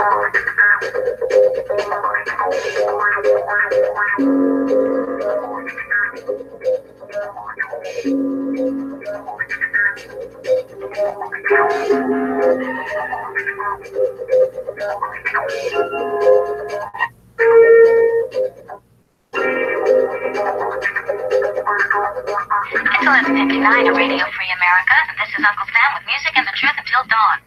It's 11:59 at Radio Free America, and this is Uncle Sam with music and the truth until dawn.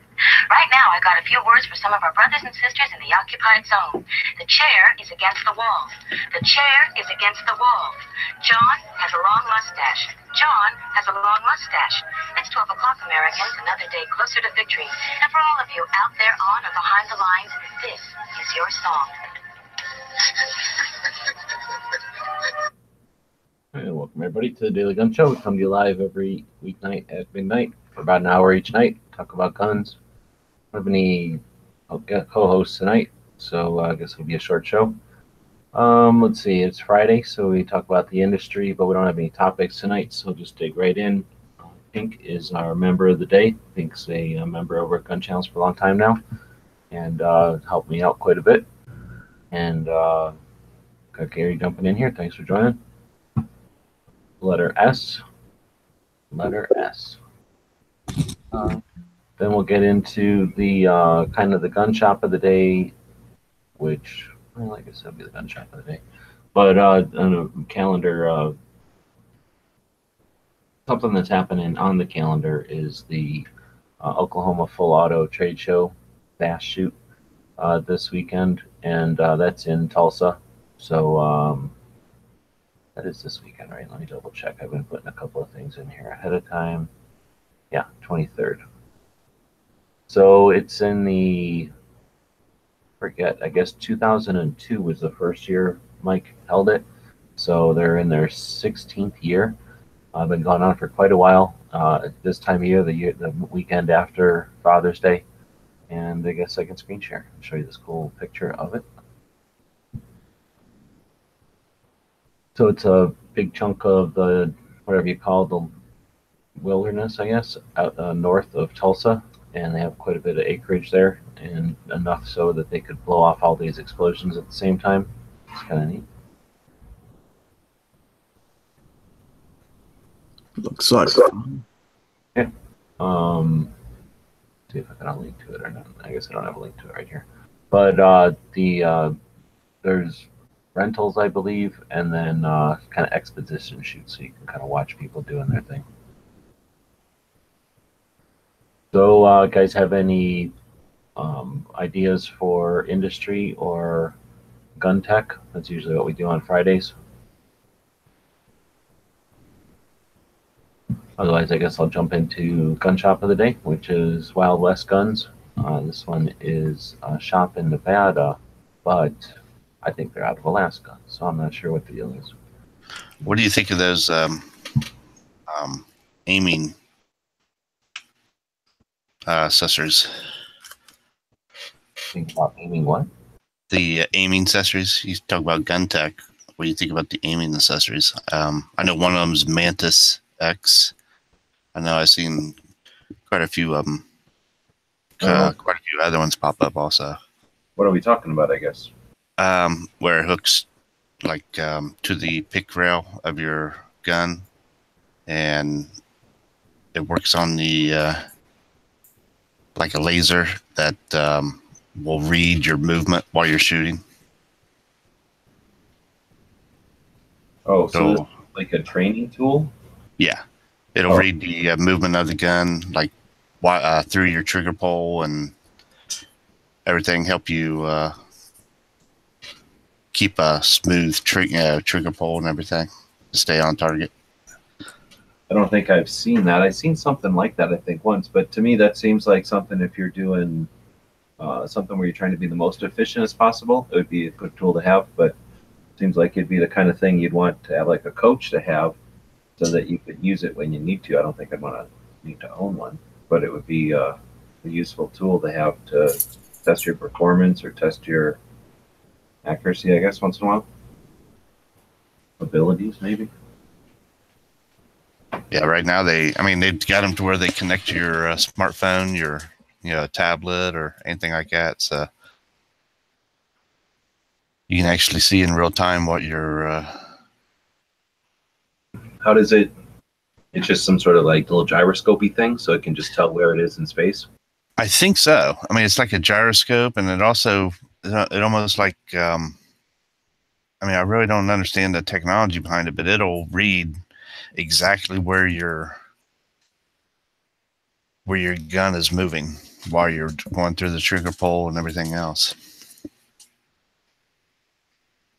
Right now, I got a few words for some of our brothers and sisters in the occupied zone. The chair is against the wall. The chair is against the wall. John has a long mustache. John has a long mustache. It's 12 o'clock, Americans, another day closer to victory. And for all of you out there on or behind the lines, this is your song. Hey, welcome everybody to the Daily Gun Show. We come to you live every weeknight at midnight for about an hour each night. Talk about guns. I don't have any co-hosts tonight, so I guess it'll be a short show. Let's see, it's Friday, so we talk about the industry, but we don't have any topics tonight, so just dig right in. Pink is our member of the day. Pink's a member over at Gun Channels for a long time now, and helped me out quite a bit. And got Gary jumping in here. Thanks for joining. Letter S. Letter S. Then we'll get into the kind of the gun shop of the day, which, well, I guess that'll be the gun shop of the day. But on a calendar, something that's happening on the calendar is the Oklahoma Full Auto Trade Show Bass Shoot this weekend, and that's in Tulsa. So that is this weekend, right? Let me double check. I've been putting a couple of things in here ahead of time. Yeah, 23rd. So it's in the, I guess 2002 was the first year Mike held it. So they're in their 16th year. Been going on for quite a while. This time of year, the weekend after Father's Day. And I guess I can screen share and show you this cool picture of it. So it's a big chunk of the, whatever you call the wilderness, I guess, out north of Tulsa. And they have quite a bit of acreage there, and enough so that they could blow off all these explosions at the same time. It's kind of neat. Looks like yeah. See if I can link to it or not. I guess I don't have a link to it right here. But there's rentals, I believe, and then kind of exposition shoots, so you can kind of watch people doing their thing. So, guys, have any ideas for industry or gun tech? That's usually what we do on Fridays. Otherwise, I guess I'll jump into gun shop of the day, which is Wild West Guns. This one is a shop in Nevada, but I think they're out of Alaska, so I'm not sure what the deal is. What do you think of those aiming accessories? Think about aiming what? The aiming accessories. You talk about gun tech. What do you think about the aiming accessories? I know one of them is Mantis X. I know I've seen quite a few of them. Quite a few other ones pop up also. What are we talking about, I guess? Where it hooks like to the pick rail of your gun, and it works on the like a laser that will read your movement while you're shooting. Oh, so this is like a training tool? Yeah, it'll read the movement of the gun, like through your trigger pull and everything. Help you keep a smooth trigger pull and everything to stay on target. I don't think I've seen that. I've seen something like that, I think, once. But to me, that seems like something if you're doing something where you're trying to be the most efficient as possible, it would be a good tool to have. But it seems like it'd be the kind of thing you'd want to have like a coach to have so that you could use it when you need to. I don't think I'd want to need to own one, but it would be a useful tool to have to test your performance or test your accuracy, I guess, once in a while. Abilities, maybe. Yeah, right now they've got them to where they connect to your smartphone, your tablet, or anything like that. So You can actually see in real time what your. How does it? It's just some sort of like little gyroscopy thing, so it can just tell where it is in space. I think so. I mean, it's like a gyroscope, and it also it almost like. I mean, I really don't understand the technology behind it, but it'll read exactly where your gun is moving while you're going through the trigger pull and everything else.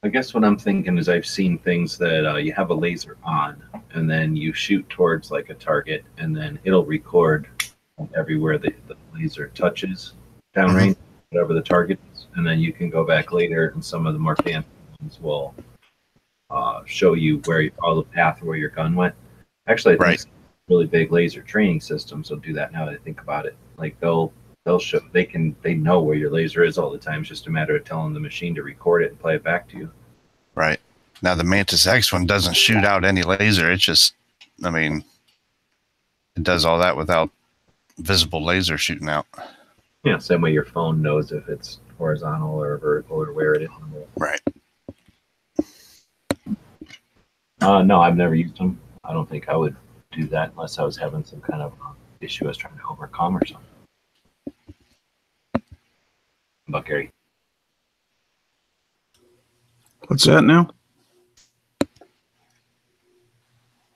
I guess what I'm thinking is I've seen things that you have a laser on, and then you shoot towards like a target, and then it'll record everywhere the laser touches downrange, whatever the target is, and then you can go back later, and some of the more fancy ones will show you where you follow the path where your gun went. Actually, I think really big laser training systems will do that. Now that I think about it, like they'll show they know where your laser is all the time. It's just a matter of telling the machine to record it and play it back to you. Right. Now the Mantis X one doesn't shoot out any laser. It just, I mean, it does all that without visible laser shooting out. Yeah, same way your phone knows if it's horizontal or vertical or where it is. Right. No, I've never used them. I don't think I would do that unless I was having some kind of issue I was trying to overcome or something. But Gary. What's that now?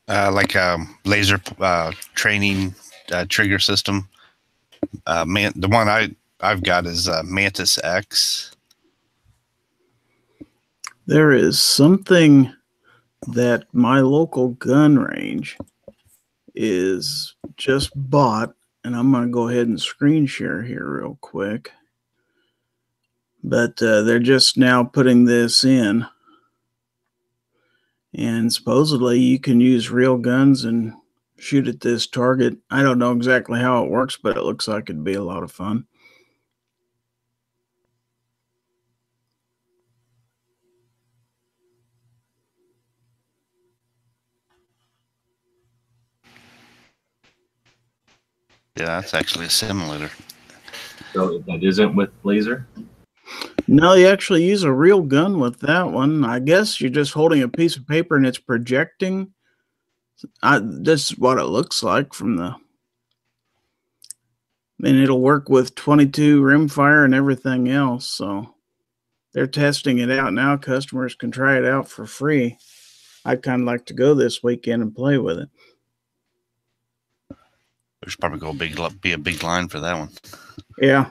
Like a laser training trigger system. The one I've got is Mantis X. There is something that my local gun range is just bought, and I'm going to go ahead and screen share here real quick. But they're just now putting this in. And supposedly you can use real guns and shoot at this target. I don't know exactly how it works, but it looks like it'd be a lot of fun. Yeah, that's actually a simulator. So that isn't with laser? No, you actually use a real gun with that one. I guess you're just holding a piece of paper and it's projecting. This is what it looks like from the... And it'll work with 22 rimfire and everything else. So they're testing it out now. Customers can try it out for free. I'd kind of like to go this weekend and play with it. There's probably going to be a big line for that one. Yeah.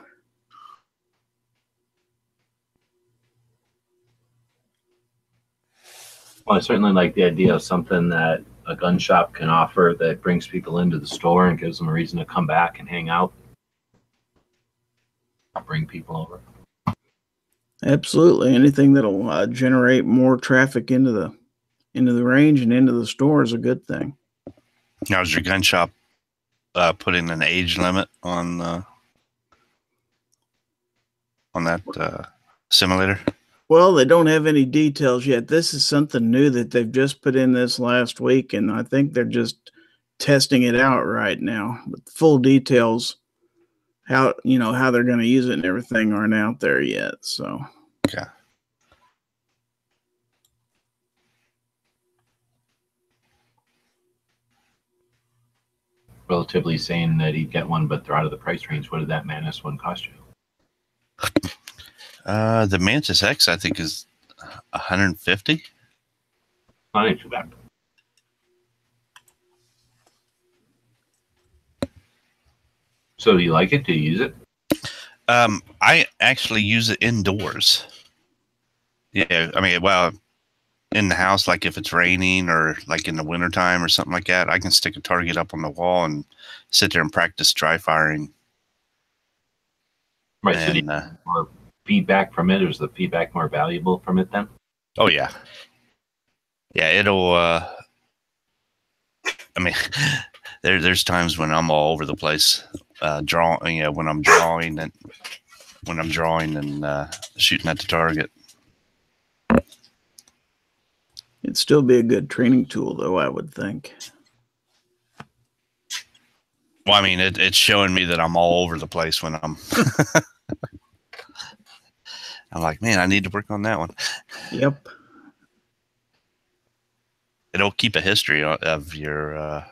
Well, I certainly like the idea of something that a gun shop can offer that brings people into the store and gives them a reason to come back and hang out. Bring people over. Absolutely. Anything that'll generate more traffic into the range and into the store is a good thing. Now, is your gun shop putting an age limit on that simulator? Well, they don't have any details yet. This is something new that they've just put in this last week, and I think they're just testing it out right now. But full details, how they're going to use it and everything aren't out there yet. So, okay. Relatively saying that he'd get one, but they're out of the price range. What did that Mantis one cost you? The Mantis X, I think, is $150. Not ain't too bad. So do you like it? Do you use it? I actually use it indoors. Yeah, I mean, well, in the house, like if it's raining or like in the wintertime or something like that, I can stick a target up on the wall and sit there and practice dry firing. Right. And, so do you get more feedback from it, or is the feedback more valuable from it then? Oh, yeah. Yeah, it'll, I mean, there's times when I'm all over the place, when I'm drawing and shooting at the target. It'd still be a good training tool, though, I would think. Well, I mean, it's showing me that I'm all over the place when I'm... I'm like, man, I need to work on that one. Yep. It'll keep a history of your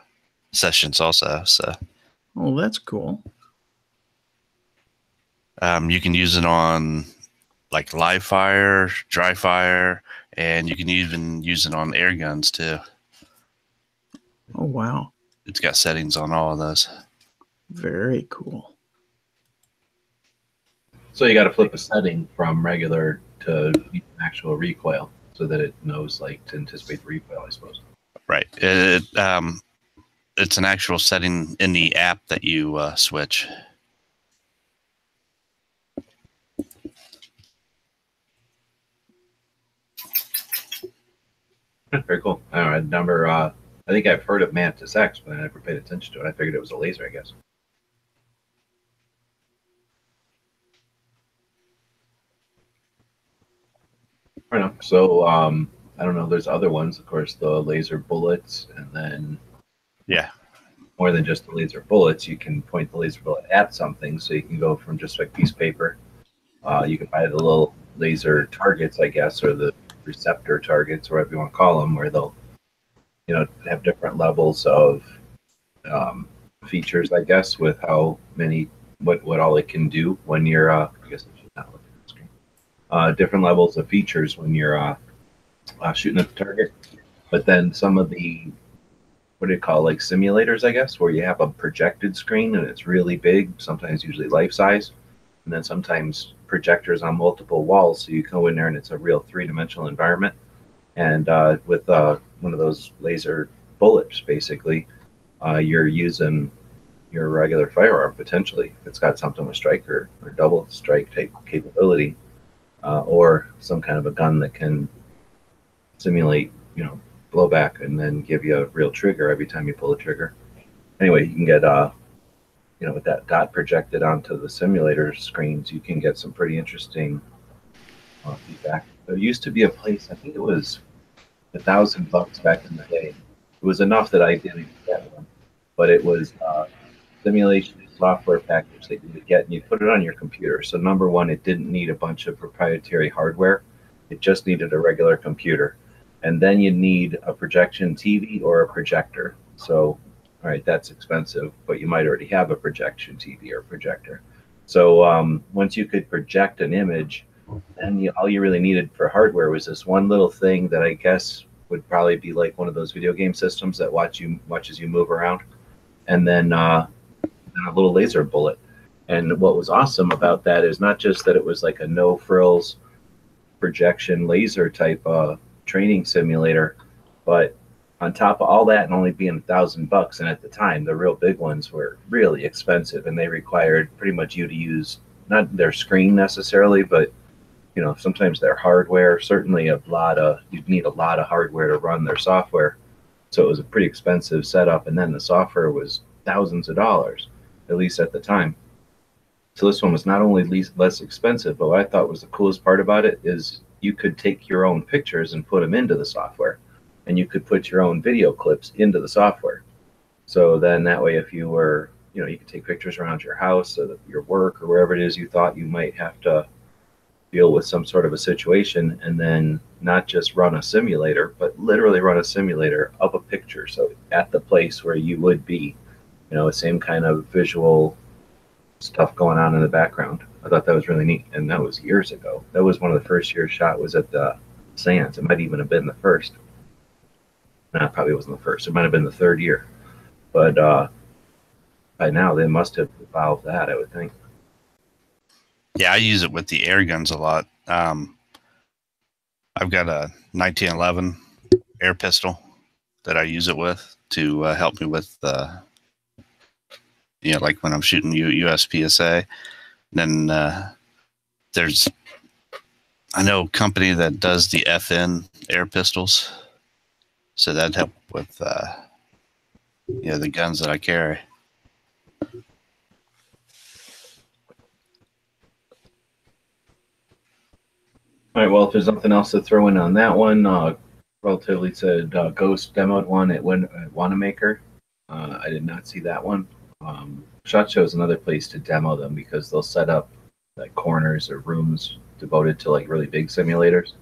sessions also. So Oh, that's cool. you can use it on like live fire, dry fire, and you can even use it on air guns too. Oh, wow. It's got settings on all of those. Very cool. So you got to flip a setting from regular to actual recoil so that it knows like to anticipate the recoil, I suppose. Right. It's an actual setting in the app that you switch. Very cool. I don't know, I'd never. I think I've heard of Mantis X, but I never paid attention to it. I figured it was a laser, I guess. I don't know. So I don't know. There's other ones, of course, the laser bullets, and then Yeah. more than just the laser bullets, you can point the laser bullet at something. So you can go from just like piece of paper. You can buy the little laser targets, I guess, or the receptor targets, or whatever you want to call them, where they'll, have different levels of features, I guess, with how many, what all it can do when you're, I guess I should not look at the screen. Different levels of features when you're shooting at the target. But then some of the, what do you call, like simulators, I guess, where you have a projected screen and it's really big, sometimes usually life size, and then sometimes projectors on multiple walls, so you go in there and it's a real three-dimensional environment. And with one of those laser bullets, basically, you're using your regular firearm potentially. It's got something with strike or double strike type capability, or some kind of a gun that can simulate, blowback and then give you a real trigger every time you pull the trigger. Anyway, you can get, with that dot projected onto the simulator screens, you can get some pretty interesting feedback. There used to be a place, I think it was $1,000 back in the day. It was enough that I didn't get one, but it was simulation software package that you would get, and you put it on your computer. So number one, it didn't need a bunch of proprietary hardware. It just needed a regular computer. And then you need a projection TV or a projector. So, all right, that's expensive, but you might already have a projection TV or projector. So once you could project an image, then all you really needed for hardware was this one little thing that I guess would probably be like one of those video game systems that watches you move around, and then a little laser bullet. And what was awesome about that is not just that it was like a no frills projection laser type training simulator, but on top of all that, and only being $1,000, and at the time the real big ones were really expensive, and they required pretty much you to use not their screen necessarily, but sometimes their hardware. Certainly you'd need a lot of hardware to run their software. So it was a pretty expensive setup, and then the software was thousands of dollars, at least at the time. So this one was not only less expensive, but what I thought was the coolest part about it is you could take your own pictures and put them into the software, and you could put your own video clips into the software. So then that way, if you were, you could take pictures around your house or your work or wherever it is you thought you might have to deal with some sort of a situation, and then not just run a simulator, but literally run a simulator of a picture. So at the place where you would be, the same kind of visual stuff going on in the background. I thought that was really neat, and that was years ago. That was one of the first years shot was at the Sands. It might even have been the first. No, it probably wasn't the first. It might have been the third year. But by now, they must have evolved that, I would think. Yeah, I use it with the air guns a lot. I've got a 1911 air pistol that I use it with to help me with, like when I'm shooting USPSA. And then there's, I know a company that does the FN air pistols, so that'd help with, the guns that I carry. All right, well, if there's nothing else to throw in on that one, relatively said Ghost demoed one at Wanamaker. I did not see that one. SHOT Show is another place to demo them because they'll set up like corners or rooms devoted to like really big simulators.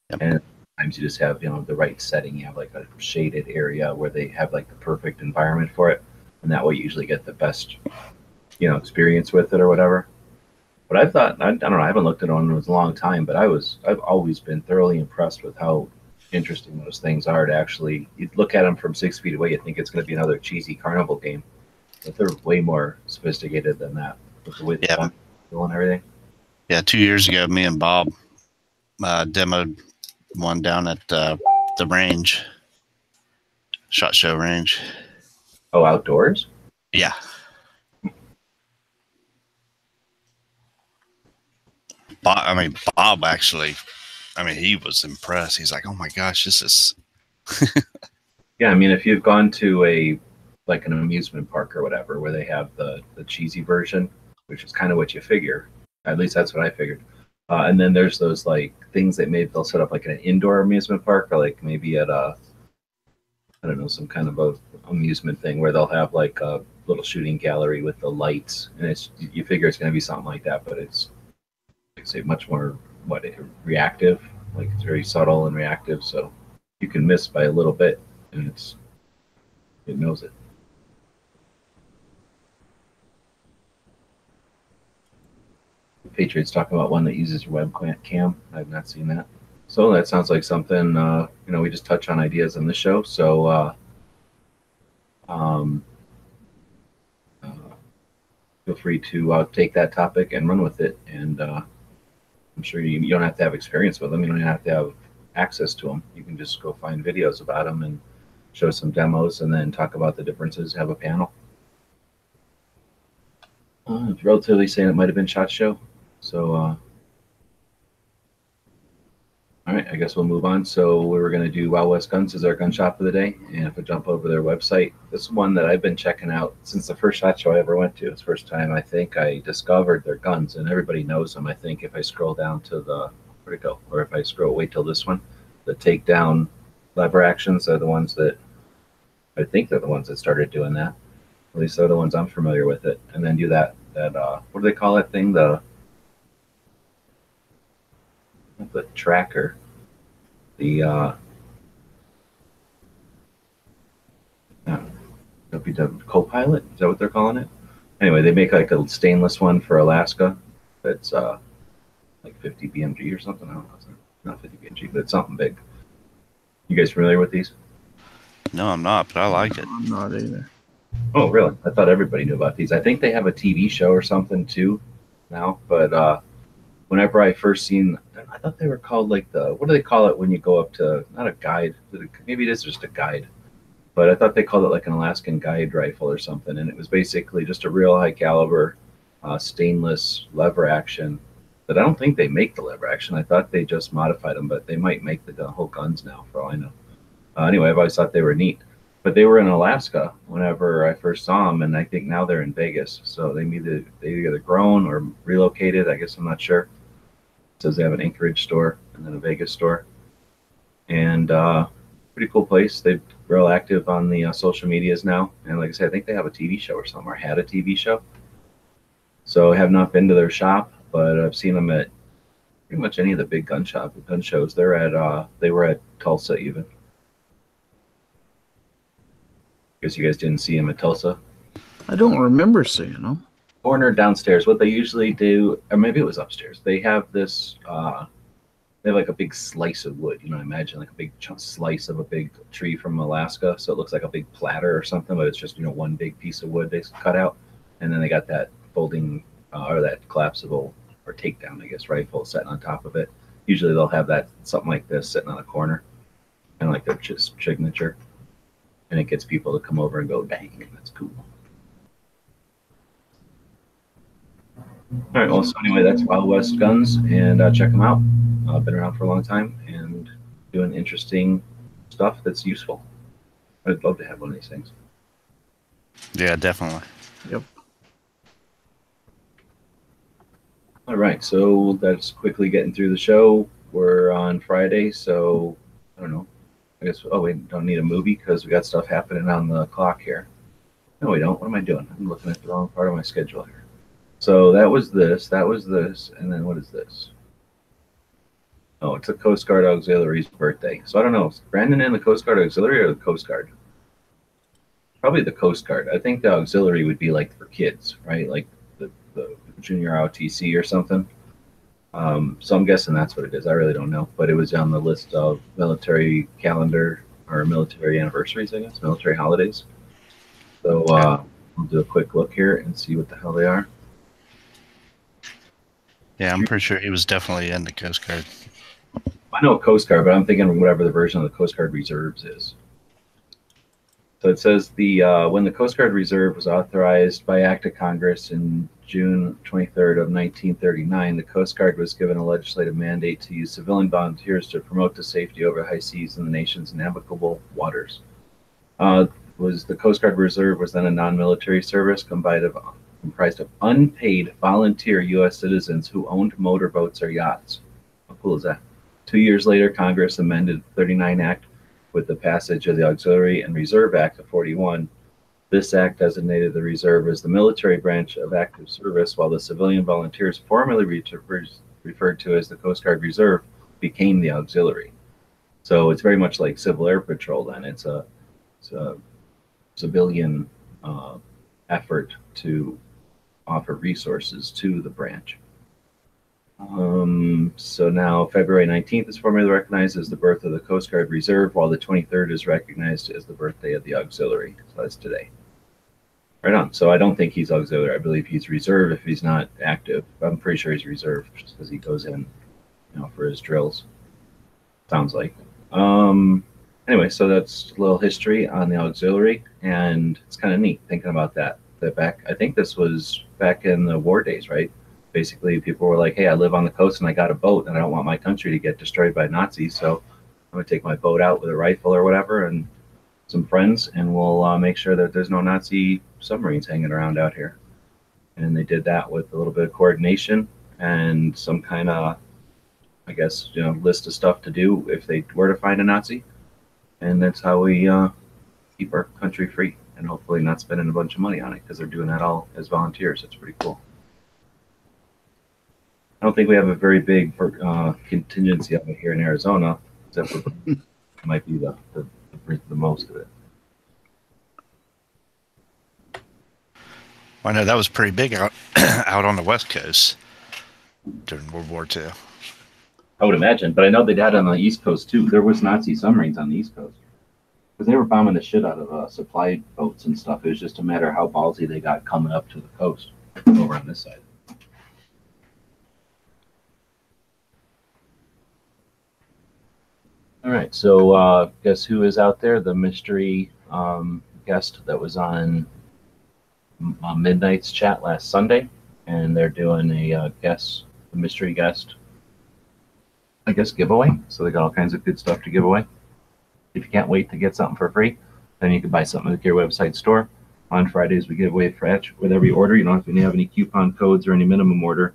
Yep. And sometimes you just have, you know, the right setting. You have like a shaded area where they have like the perfect environment for it, and that way you usually get the best, you know, experience with it or whatever. But I thought, I don't know, I haven't looked at one in a long time, but I've always been thoroughly impressed with how interesting those things are to actually, you look at them from 6 feet away, you think it's going to be another cheesy carnival game, but they're way more sophisticated than that with the way they Yeah. feel and everything. Yeah, 2 years ago, me and Bob demoed one down at the range, SHOT Show range. Oh, outdoors? Yeah. Bob actually, he was impressed. He's like, "Oh my gosh, this is." Yeah, I mean, if you've gone to a like an amusement park or whatever, where they have the cheesy version, which is kind of what you figure. At least that's what I figured. And then there's those like things that maybe they'll set up like an indoor amusement park, or like maybe at a, I don't know, some kind of a amusement thing where they'll have like a little shooting gallery with the lights, and it's, you figure it's going to be something like that, but it's, like I say, much more reactive. Like it's very subtle and reactive, so you can miss by a little bit, and it knows it. Patriots talking about one that uses your webcam. I've not seen that. So that sounds like something, you know, we just touch on ideas on the show. So feel free to take that topic and run with it. And I'm sure you don't have to have experience with them. You don't have to have access to them. You can just go find videos about them and show some demos and then talk about the differences, have a panel. It's relatively saying it might have been SHOT Show. So, all right, I guess we'll move on. So we were going to do Wild West Guns as our gun shop of the day. And if I jump over their website, this one that I've been checking out since the first SHOT Show I ever went to. It's the first time I think I discovered their guns, and everybody knows them. I think if I scroll down to the, where'd it go? Or if I scroll, wait till this one, the takedown lever actions are the ones that, I think they're the ones that started doing that. At least they're the ones I'm familiar with it. And then do that what do they call that thing? The tracker. The co-pilot, is that what they're calling it? Anyway, they make like a stainless one for Alaska that's like 50 BMG or something. I don't know. It's not 50 BMG, but it's something big. You guys familiar with these? No, I'm not, but I like it. I'm not either. Oh, really? I thought everybody knew about these. I think they have a TV show or something too now. But whenever I first seen, I thought they were called like the, what do they call it when you go up to, not a guide, maybe it is just a guide, but I thought they called it like an Alaskan guide rifle or something. And it was basically just a real high caliber stainless lever action. But I don't think they make the lever action. I thought they just modified them, but they might make the whole guns now for all I know. Anyway, I've always thought they were neat. But they were in Alaska whenever I first saw them, and I think now they're in Vegas. So they either grown or relocated. I guess I'm not sure. It says they have an Anchorage store and then a Vegas store, and pretty cool place. They're real active on the social medias now, and like I said, I think they have a TV show or something, or had a TV show. So I have not been to their shop, but I've seen them at pretty much any of the big gun shows. They're at they were at Tulsa even. Guess you guys didn't see him at Tulsa. I don't remember seeing them. Corner downstairs. What they usually do, or maybe it was upstairs. They have this. They have like a big slice of wood. You know, imagine like a big slice of a big tree from Alaska. So it looks like a big platter or something, but it's just, you know, one big piece of wood they cut out, and then they got that folding or that collapsible or takedown, I guess, rifle sitting on top of it. Usually they'll have that something like this sitting on a corner, kind of like their signature. And it gets people to come over and go, dang, that's cool. All right, well, so anyway, that's Wild West Guns, and check them out. Been around for a long time and doing interesting stuff that's useful. I'd love to have one of these things. Yeah, definitely. Yep. All right, so that's quickly getting through the show. We're on Friday, so I don't know. I guess, oh, we don't need a movie because we got stuff happening on the clock here. No, we don't. What am I doing? I'm looking at the wrong part of my schedule here. So that was this, and then what is this? Oh, it's a Coast Guard Auxiliary's birthday. So I don't know. Is Brandon in the Coast Guard Auxiliary or the Coast Guard? Probably the Coast Guard. I think the auxiliary would be like for kids, right? Like the junior ROTC or something. So I'm guessing that's what it is. I really don't know. But it was on the list of military calendar or military anniversaries, I guess, military holidays. So we'll do a quick look here and see what the hell they are. Yeah, I'm pretty sure he was definitely in the Coast Guard. I know Coast Guard, but I'm thinking whatever the version of the Coast Guard Reserves is. So it says when the Coast Guard Reserve was authorized by Act of Congress in June 23rd of 1939, the Coast Guard was given a legislative mandate to use civilian volunteers to promote the safety over high seas in the nation's navigable waters. The Coast Guard Reserve was then a non-military service comprised of unpaid volunteer U.S. citizens who owned motorboats or yachts. How cool is that? 2 years later, Congress amended the 39 Act with the passage of the Auxiliary and Reserve Act of 41. This act designated the reserve as the military branch of active service, while the civilian volunteers, formerly referred to as the Coast Guard Reserve, became the auxiliary. So it's very much like Civil Air Patrol then. It's a civilian effort to offer resources to the branch. So now February 19th is formally recognized as the birth of the Coast Guard Reserve, while the 23rd is recognized as the birthday of the auxiliary. So that's today. Right on. So I don't think he's auxiliary. I believe he's reserve if he's not active. I'm pretty sure he's reserve just because he goes in, for his drills. Sounds like. Anyway, so that's a little history on the auxiliary, and it's kind of neat thinking about that. I think this was back in the war days, right? Basically, people were like, hey, I live on the coast and I got a boat and I don't want my country to get destroyed by Nazis, so I'm going to take my boat out with a rifle or whatever and some friends, and we'll make sure that there's no Nazi submarines hanging around out here. And they did that with a little bit of coordination and some kind of, I guess, list of stuff to do if they were to find a Nazi. And that's how we keep our country free and hopefully not spending a bunch of money on it, because they're doing that all as volunteers. It's pretty cool. I don't think we have a very big contingency of it here in Arizona, except for it might be the most of it. Well, I know that was pretty big out on the West Coast during World War II. I would imagine, but I know they had on the East Coast too. There was Nazi submarines on the East Coast because they were bombing the shit out of supply boats and stuff. It was just a matter of how ballsy they got coming up to the coast over on this side. All right, so guess who is out there? The mystery guest that was on Midnight's chat last Sunday, and they're doing a mystery guest, I guess, giveaway. So they got all kinds of good stuff to give away. If you can't wait to get something for free, then you can buy something at your website store. On Fridays, we give away fresh with every order. You don't have to have any coupon codes or any minimum order.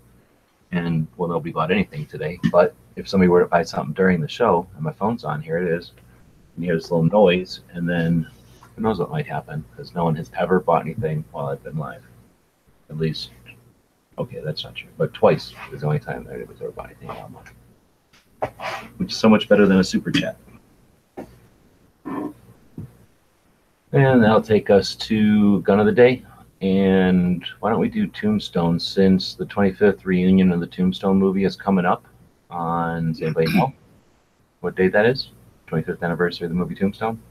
And, well, nobody bought anything today. But if somebody were to buy something during the show, and my phone's on, here it is, and you hear this little noise, and then who knows what might happen, because no one has ever bought anything while I've been live. At least, okay, that's not true, but twice is the only time that anybody's ever bought anything online, which is so much better than a super chat. And that'll take us to Gun of the Day. And why don't we do Tombstone, since the 25th reunion of the Tombstone movie is coming up on, does anybody know what date that is? 25th anniversary of the movie Tombstone?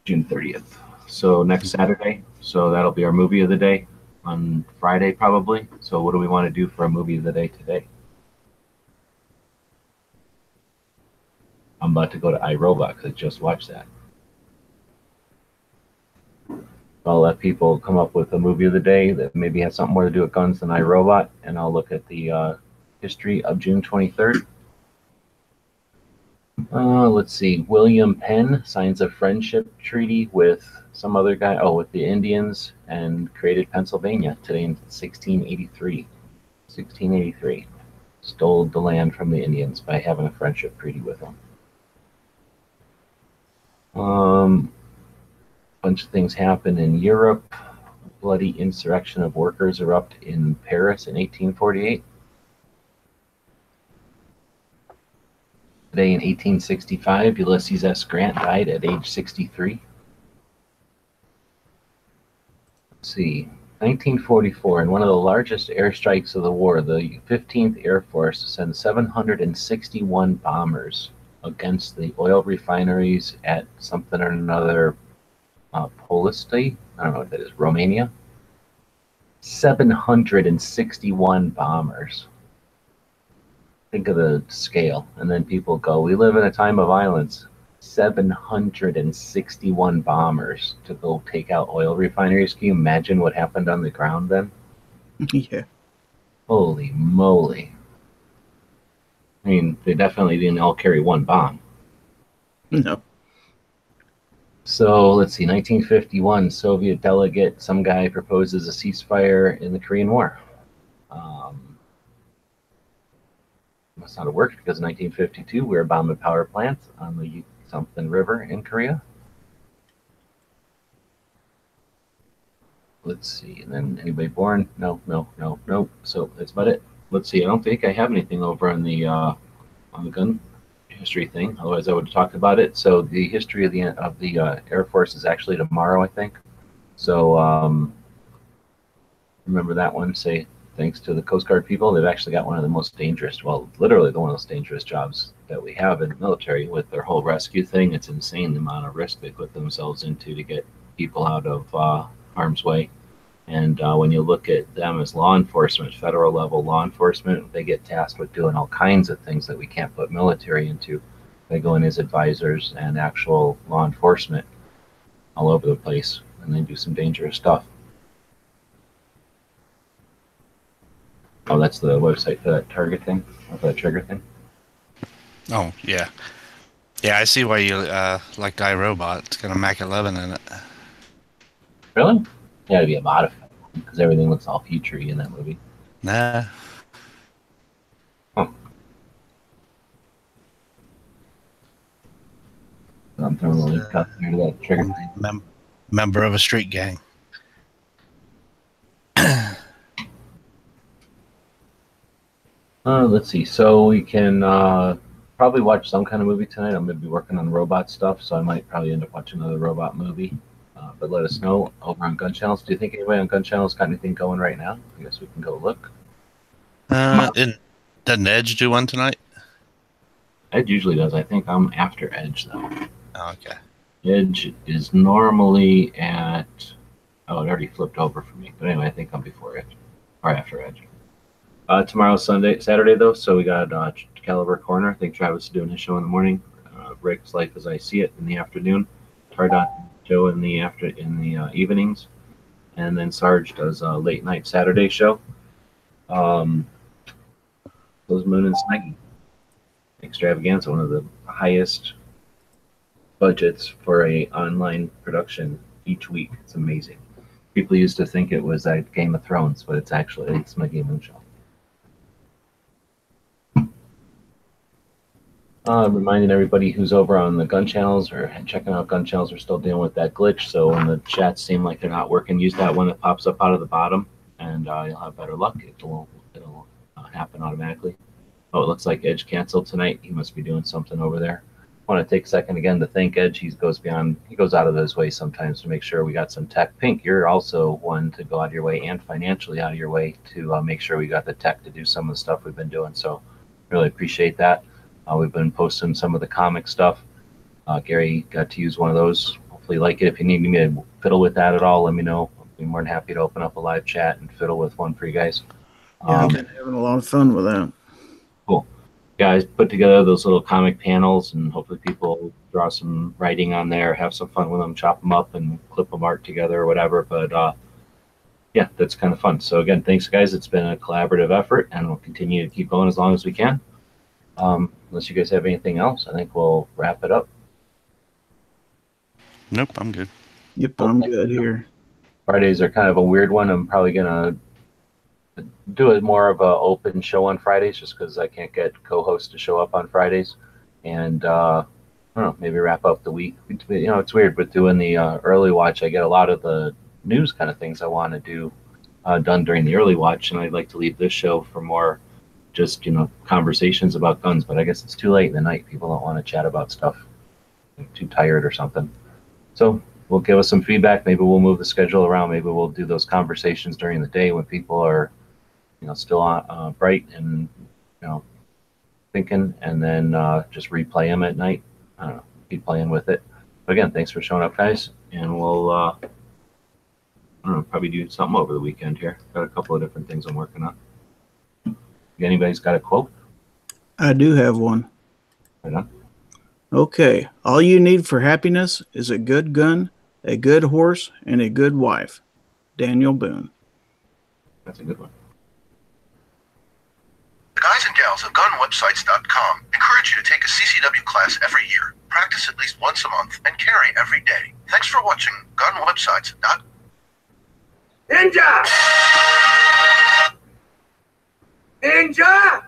June 30th. So next Saturday. So that'll be our movie of the day on Friday probably. So what do we want to do for a movie of the day today? I'm about to go to iRobot because I just watched that. I'll let people come up with a movie of the day that maybe has something more to do with guns than iRobot, and I'll look at the history of June 23rd. Let's see. William Penn signs a friendship treaty with some other guy, with the Indians, and created Pennsylvania today in 1683. 1683. Stole the land from the Indians by having a friendship treaty with them. Bunch of things happen in Europe. A bloody insurrection of workers erupt in Paris in 1848. Today in 1865, Ulysses S. Grant died at age 63. Let's see. 1944, in one of the largest airstrikes of the war, the 15th Air Force sent 761 bombers against the oil refineries at something or another, Polista. I don't know what that is, Romania. 761 bombers. Think of the scale. And then people go, we live in a time of violence. 761 bombers to go take out oil refineries. Can you imagine what happened on the ground then? Yeah. Holy moly. I mean, they definitely didn't all carry one bomb. No. So let's see, 1951, Soviet delegate, some guy proposes a ceasefire in the Korean War. Must not have worked because in 1952 we were bombing power plants on the something river in Korea. Let's see, and then anybody born? No. So that's about it. Let's see. I don't think I have anything over on the gun history thing. Otherwise, I would have talked about it. So the history of the Air Force is actually tomorrow, I think. So remember that one. Say thanks to the Coast Guard people, they've actually got one of the most dangerous, well, literally one of the most dangerous jobs that we have in the military with their whole rescue thing. It's insane the amount of risk they put themselves into to get people out of harm's way. And when you look at them as law enforcement, federal level law enforcement, they get tasked with doing all kinds of things that we can't put military into. They go in as advisors and actual law enforcement all over the place, and they do some dangerous stuff. Oh, that's the website for that target thing, or for that trigger thing. Oh, yeah. Yeah, I see why you like iRobot. It's got a Mac 11 in it. Really? Yeah, it'd be a modified because everything looks all future-y in that movie. Nah. Huh. I'm throwing a link up here to that trigger thing. Member of a street gang. Let's see. So we can probably watch some kind of movie tonight. I'm going to be working on robot stuff, so I might probably end up watching another robot movie. But let us know over on Gun Channels. Do you think anybody on Gun Channels got anything going right now? I guess we can go look. Doesn't Edge do one tonight? Edge usually does. I think I'm after Edge, though. Oh, okay. Edge is normally at... Oh, it already flipped over for me. But anyway, I think I'm before Edge. Or after Edge. Tomorrow's Saturday, though, so we got Caliber Corner. I think Travis is doing his show in the morning. Rick's Life as I See It in the afternoon. Tardot show in the evenings. And then Sarge does a late night Saturday show. Those Moon and Snaggy. Extravaganza, one of the highest budgets for a online production each week. It's amazing. People used to think it was like Game of Thrones, but it's my Game Moon show. Reminding everybody who's over on the Gun Channels or checking out Gun Channels, we're still dealing with that glitch. So when the chats seem like they're not working, use that one that pops up out of the bottom, and you'll have better luck. It'll happen automatically. Oh, it looks like Edge canceled tonight. He must be doing something over there. I want to take a second again to thank Edge. He goes out of his way sometimes to make sure we got some tech. Pink, you're also one to go out of your way and financially out of your way to make sure we got the tech to do some of the stuff we've been doing. So really appreciate that. We've been posting some of the comic stuff. Gary got to use one of those. Hopefully you like it. If you need me to fiddle with that at all, let me know. I'll be more than happy to open up a live chat and fiddle with one for you guys. Yeah, I'm having a lot of fun with that. Cool. Guys, put together those little comic panels, and hopefully people draw some writing on there, have some fun with them, chop them up and clip them art together or whatever. But yeah, that's kind of fun. So again, thanks guys. It's been a collaborative effort, and we'll continue to keep going as long as we can. Unless you guys have anything else, I think we'll wrap it up. Nope, I'm good. Yep, I'm good here. Fridays are kind of a weird one. I'm probably going to do it more of an open show on Fridays just because I can't get co-hosts to show up on Fridays. And, I don't know, maybe wrap up the week. You know, it's weird, but doing the early watch, I get a lot of the news kind of things I want to do done during the early watch, and I'd like to leave this show for more just, conversations about guns. But I guess it's too late in the night. People don't want to chat about stuff. They're too tired or something. So we'll give us some feedback. Maybe we'll move the schedule around. Maybe we'll do those conversations during the day when people are, still on, bright and, thinking, and then just replay them at night. I don't know. Keep playing with it. But again, thanks for showing up, guys. And we'll, I don't know, probably do something over the weekend here. Got a couple of different things I'm working on. Anybody's got a quote? I do have one. Right on. Okay. All you need for happiness is a good gun, a good horse, and a good wife. Daniel Boone. That's a good one. The guys and gals of gunwebsites.com encourage you to take a CCW class every year, practice at least once a month, and carry every day. Thanks for watching gunwebsites.com. Ninja! Ninja!